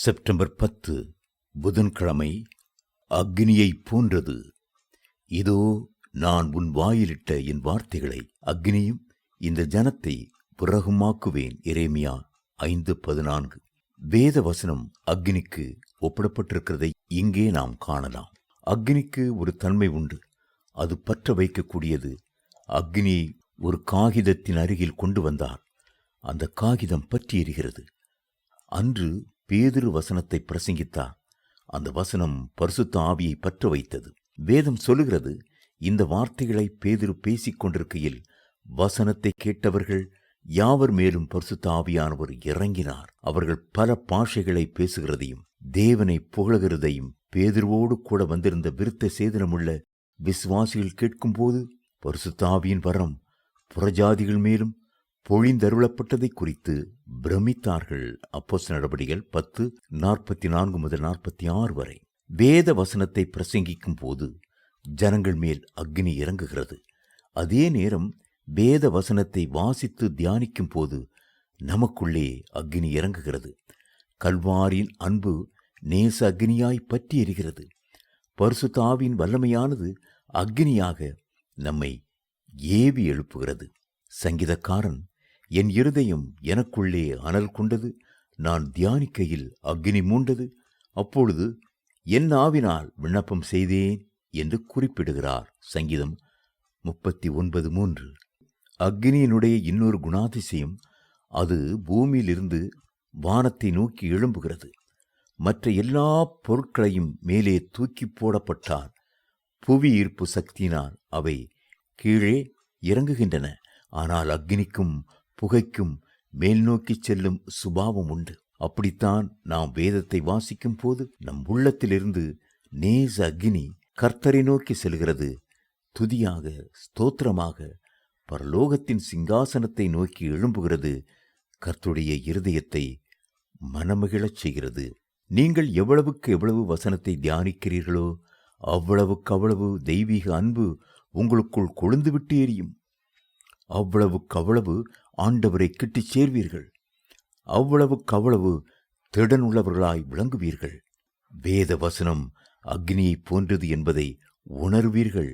September 10 புதன்கிழமை. அக்னியைப் போன்றது. இதோ நான் உன் வாயிலிட்ட என் வார்த்தைகளை அக்னியும் இந்த ஜனத்தை விறகுமாக்குவேன். எரேமியா 5:14. வேத வசனம் அக்னிக்கு ஒப்பிடப்பட்டிருக்கிறதை இங்கே நாம் காணலாம். அக்னிக்கு ஒரு தன்மை உண்டு, அது பற்ற வைக்கக்கூடியது. அக்னியை ஒரு காகிதத்தின் அருகில் கொண்டு வந்தார், அந்த காகிதம் பற்றி எரிகிறது. அன்று பேதுரு வசனத்தை பிரசங்கித்தார். அந்த வசனம் பரிசுத்த ஆவியை பற்ற வைத்தது. வேதம் சொல்லுகிறது, இந்த வார்த்தைகளை பேதுரு பேசிக் கொண்டிருக்கையில் வசனத்தை கேட்டவர்கள் யாவர் மேலும் பரிசுத்த ஆவியானவர் இறங்கினார். அவர்கள் பல பாஷைகளை பேசுகிறதையும் தேவனை புகழுகிறதையும் பேதுருவோடு கூட வந்திருந்த விருத்த சேதனமுள்ள விசுவாசிகள் கேட்கும்போது பரிசுத்த ஆவியின் வரம் புறஜாதிகள் மேலும் பொழிந்தருளப்பட்டதை குறித்து பிரமித்தார்கள். அப்போஸ்தலர் நடபடிகள் 10:44-46 வரை. வேத வசனத்தை பிரசங்கிக்கும் போது ஜனங்கள் மேல் அக்னி இறங்குகிறது. அதே நேரம் வேத வசனத்தை வாசித்து தியானிக்கும் போது நமக்குள்ளே அக்னி இறங்குகிறது. கல்வாரியின் அன்பு நேச அக்னியாய் பற்றி எரிகிறது. பரிசுத்த ஆவியின் வல்லமையானது அக்னியாக நம்மை ஏவி எழுப்புகிறது. சங்கீதக்காரன், என் இருதயம் எனக்குள்ளே அனல் கொண்டது, நான் தியானிக்கையில் அக்னி மூண்டது, அப்பொழுது என் ஆவினால் விண்ணப்பம் செய்தேன் என்று குறிப்பிடுகிறார். சங்கீதம் 39:3. அக்னியினுடைய இன்னொரு குணாதிசயம், அது பூமியிலிருந்து வானத்தை நோக்கி எழும்புகிறது. மற்ற எல்லா பொருட்களையும் மேலே தூக்கி போடப்பட்டால் புவி ஈர்ப்பு சக்தியினால் அவை கீழே இறங்குகின்றன. ஆனால் அக்னிக்கும் புகைக்கும் மேல் நோக்கி செல்லும் சுபாவம் உண்டு. அப்படித்தான் நாம் வேதத்தை வாசிக்கும் போது நம் உள்ளத்திலிருந்து நேச அக்னி கர்த்தரை நோக்கி செல்கிறது. துதியாக, ஸ்தோத்திரமாக பரலோகத்தின் சிங்காசனத்தை நோக்கி எழும்புகிறது. கர்த்தருடைய இருதயத்தை மனமகிழச் செய்கிறது. நீங்கள் எவ்வளவுக்கு எவ்வளவு வசனத்தை தியானிக்கிறீர்களோ அவ்வளவுக்கு அவ்வளவு தெய்வீக அன்பு உங்களுக்குள் கொழுந்துவிட்டு எரியும். அவ்வளவுக்கு அவ்வளவு ஆண்டவரை கிட்டிச் சேர்வீர்கள். அவ்வளவுக்கு அவ்வளவு திடனுள்ளவர்களாய் விளங்குவீர்கள். வேத வசனம் அக்னியைப் போன்றது என்பதை உணர்வீர்கள்.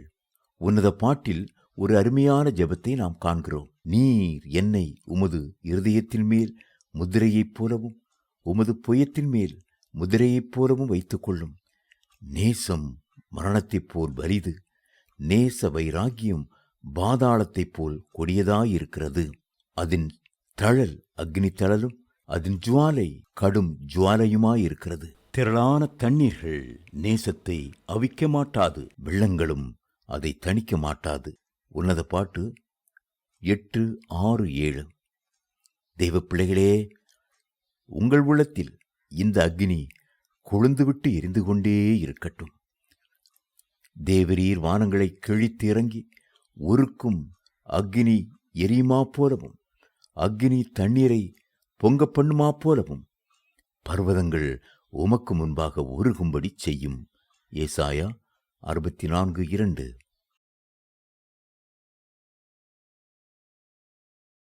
உன்னத பாட்டில் ஒரு அருமையான ஜெபத்தை நாம் காண்கிறோம். நீர் என்னை உமது இருதயத்தின் மேல் முதிரையைப் போலவும் உமது புயத்தின் மேல் முதிரையைப் போலவும் வைத்துக் கொள்ளும். நேசம் மரணத்தைப் போல் வலிது, நேச வைராக்கியம் பாதாளத்தைப் போல் கொடியதாயிருக்கிறது. அதன் தழல் அக்னி தழலும் அதன் ஜுவாலை கடும் ஜுவாலையுமாயிருக்கிறது. திரளான தண்ணீர்கள் நேசத்தை அவிக்க மாட்டாது, வெள்ளங்களும் அதை தணிக்க மாட்டாது. உன்னத பாட்டு 8:6-7. தெய்வ பிள்ளைகளே, உங்கள் உள்ளத்தில் இந்த அக்னி கொழுந்துவிட்டு எரிந்து கொண்டே இருக்கட்டும். தேவரீர் வானங்களை கிழித்து இறங்கி உருக்கும் அக்னி எரியுமா போலவும் அக்னி தண்ணீரை பொங்க பண்ணுமா போலவும் பர்வதங்கள் உமக்கு முன்பாக உருகும்படி செய்யும். ஏசாயா 64:2.